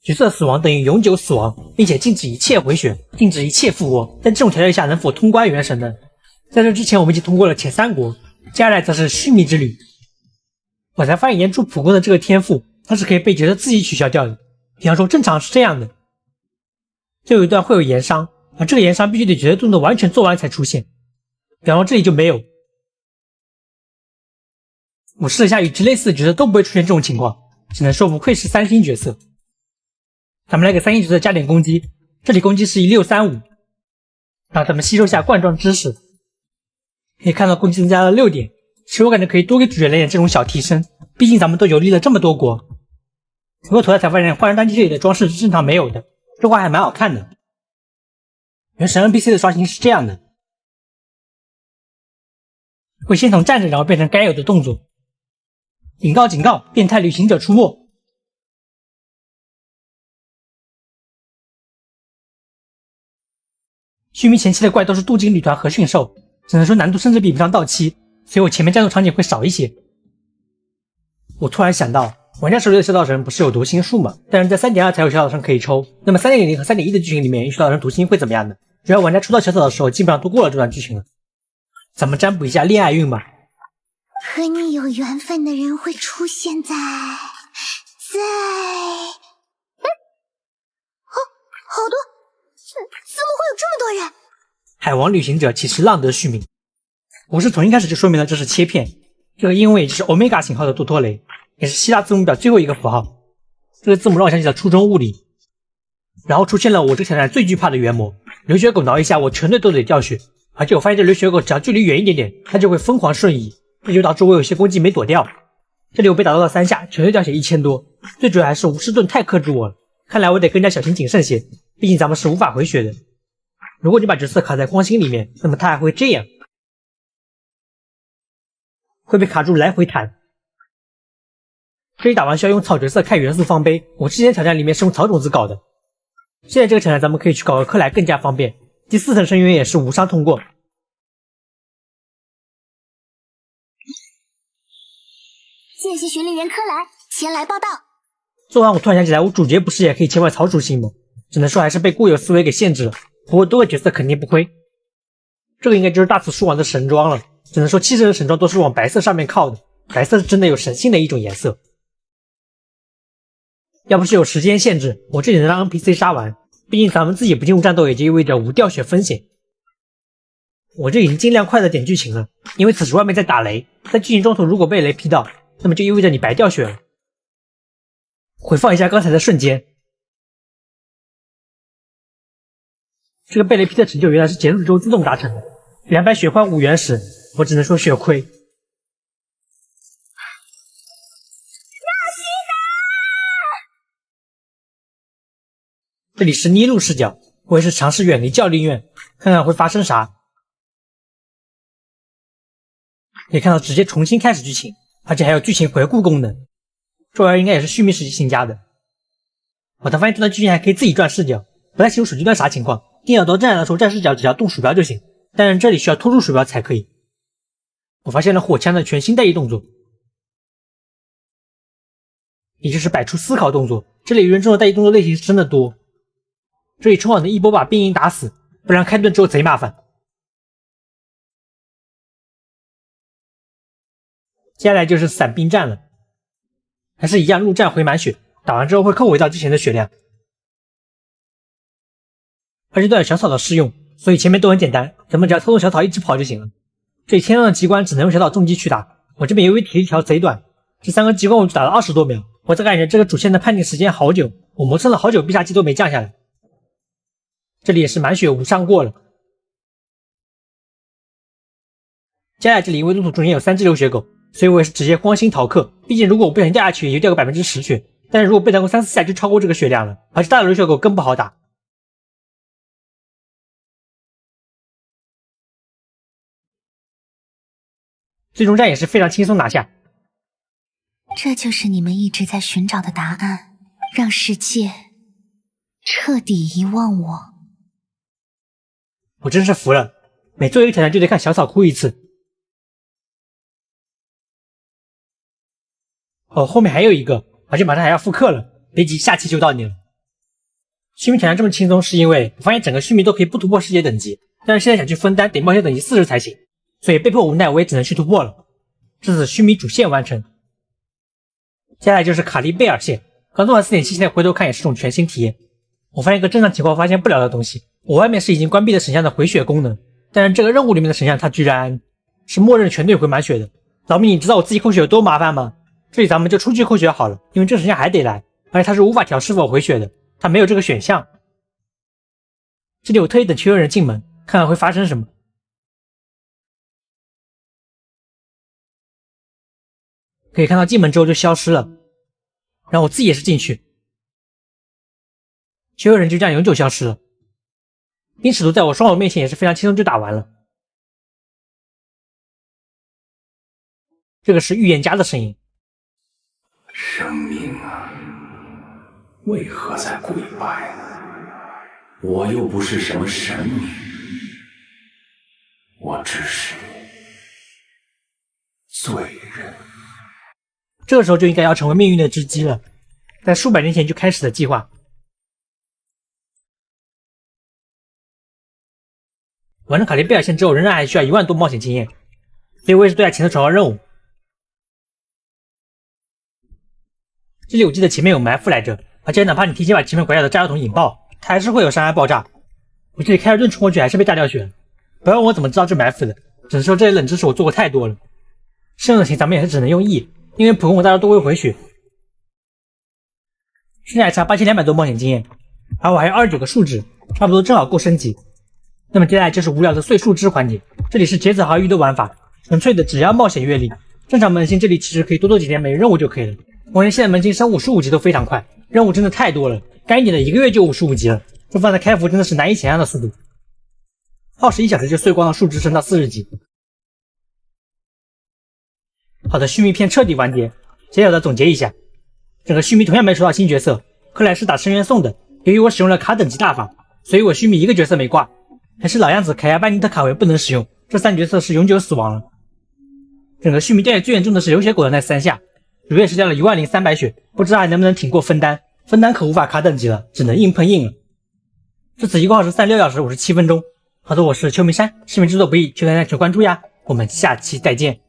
角色死亡等于永久死亡，并且禁止一切回血，禁止一切复活。在这种条件下，能否通关原神呢？在这之前，我们已经通过了前3国，接下来则是续命之旅。我才发现岩柱普攻的这个天赋，它是可以被角色自己取消掉的。比方说，正常是这样的，就有一段会有炎伤，而这个炎伤必须得角色动作完全做完才出现。比方说这里就没有。我试了一下，与之类似的角色都不会出现这种情况，只能说不愧是3星角色。咱们来给3星角色加点攻击，这里攻击是1635，让咱们吸收下冠状知识。可以看到攻击增加了6点，其实我感觉可以多给主角来点这种小提升，毕竟咱们都游历了这么多国。回过头来才发现，换人单机这里的装饰是正常没有的，这话还蛮好看的。原神 NPC 的刷新是这样的，会先从站着，然后变成该有的动作。警告警告，变态旅行者出没。续命前期的怪都是镀金旅团和驯兽，只能说难度甚至比不上到期，所以我前面战斗场景会少一些。我突然想到，玩家手里的小岛神不是有读心术吗？但是在 3.2 才有小岛神可以抽，那么 3.0 和 3.1 的剧情里面，小岛神读心会怎么样呢？只要玩家抽到小岛的时候，基本上都过了这段剧情了。咱们占卜一下恋爱运吧。和你有缘分的人会出现在好多，怎么会有这么多人？海王旅行者其实浪得续命，我是从一开始就说明了这是切片，这个英文也就是欧米伽型号的多托雷，也是希腊字母表最后一个符号。这个字母让我想起了初中物理。然后出现了我这个挑战最惧怕的原魔，流血狗挠一下我全队都得掉血，而且我发现这流血狗只要距离远一点点，它就会疯狂瞬移，这就导致我有些攻击没躲掉。这里我被打到了3下，全队掉血1000多，最主要还是无师盾太克制我了，看来我得更加小心谨慎些，毕竟咱们是无法回血的。如果你把角色卡在光心里面，那么它还会这样，会被卡住来回弹。这里打完需要用草角色开元素方碑，我之前挑战里面是用草种子搞的，现在这个挑战咱们可以去搞个克莱更加方便，第4层深渊也是无伤通过。谢谢巡猎员科莱前来报道。做完我突然想起来，我主角不是也可以切换草属性吗？只能说还是被固有思维给限制了，不过多个角色肯定不亏。这个应该就是大慈书王的神装了，只能说7成的神装都是往白色上面靠的，白色是真的有神性的一种颜色。要不是有时间限制，我这里能让 NPC 杀完，毕竟咱们自己不进入战斗也就意味着无掉血风险。我这已经尽量快的点剧情了，因为此时外面在打雷，在剧情中途如果被雷劈到，那么就意味着你白掉血了。回放一下刚才的瞬间，这个被雷劈的成就原来是结束之后自动达成的，200血换5原石，我只能说血亏。这里是尼禄视角，我也是尝试远离教令院，看看会发生啥。可以看到直接重新开始剧情，而且还有剧情回顾功能，这玩意应该也是续命时期新加的。我才发现这段剧情还可以自己转视角，不太清楚手机端啥情况，电脑端站的时候站视角只要动鼠标就行，但是这里需要拖住鼠标才可以。我发现了火枪的全新代移动作，也就是摆出思考动作，这里人中的代移动作类型是真的多。这里冲网的一波把兵营打死，不然开盾之后贼麻烦。接下来就是散兵战了，还是一样入战回满血，打完之后会扣回到之前的血量。而且都有小草的适用，所以前面都很简单，咱们只要操纵小草一直跑就行了。这里天上的机关只能用小草重击去打，我这边由于体力条贼短，这3个机关我就打了20多秒，我才感觉这个主线的判定时间好久，我磨蹭了好久必杀技都没降下来。这里也是满血无伤过了。接下来这里因为路途中间有3只流血狗，所以我也是直接光心逃克，毕竟如果我不小心掉下去也就掉个10%血，但是如果被弹过3、4下就超过这个血量了，而且大的流血狗更不好打。最终战也是非常轻松拿下。这就是你们一直在寻找的答案，让世界彻底遗忘我。我真是服了，每做一个挑战就得看小草哭一次。哦，后面还有一个，而且马上还要复刻了，别急，下期就到你了。续命挑战这么轻松，是因为我发现整个续命都可以不突破世界等级，但是现在想去分担得冒险等级40才行，所以被迫无奈我也只能去突破了。这次续命主线完成，接下来就是卡利贝尔线。刚做完 4.7， 现在回头看也是种全新体验。我发现一个正常情况发现不了的东西，我外面是已经关闭了神像的回血功能，但是这个任务里面的神像它居然是默认全队回满血的。老米，你知道我自己扣血有多麻烦吗？这里咱们就出去扣血好了，因为这神像还得来，而且它是无法调是否回血的，它没有这个选项。这里我特意等确认人进门，看看会发生什么。可以看到进门之后就消失了，然后我自己也是进去，确认人就这样永久消失了。冰尺度在我双手面前也是非常轻松就打完了。这个是预言家的声音。生命啊，为何在跪拜呢？我又不是什么神明，我只是罪人。这个时候就应该要成为命运的织机了，在数百年前就开始的计划。完成卡利贝尔线之后，仍然还需要1万多冒险经验，所以我也是对他前头传号任务。这里我记得前面有埋伏来着，而且哪怕你提前把前面拐角的炸药桶引爆，它还是会有伤害爆炸。我这里凯尔顿冲过去还是被炸掉血了，不要问我怎么知道这埋伏的，只能说这些冷知识我做过太多了。剩的情咱们也是只能用 E， 因为普攻大家都会回血。现在还差8200多冒险经验，而我还有29个树脂，差不多正好够升级。那么接下来就是无聊的碎树枝环节，这里是节子豪鱼的玩法，纯粹的只要冒险阅历。正常门星这里其实可以多做几天每日任务就可以了。我连现在门星升55级都非常快，任务真的太多了，干一点的1个月就55级了，这放在开服真的是难以想象的速度。耗时1小时就碎光了树枝升到40级。好的，续命片彻底完结。简小的总结一下，整个续命同样没收到新角色，克莱是打深渊送的。由于我使用了卡等级大法，所以我续命1个角色没挂，还是老样子，凯亚、班尼特、卡维不能使用，这3角色是永久死亡了。整个续命掉血最严重的是流血狗的那3下，主也是掉了10300血，不知道还能不能挺过分担。分担可无法卡等级了，只能硬碰硬了。这次一共耗时36小时57分钟。好的，我是秋名山，视频制作不易，求大家求关注呀，我们下期再见。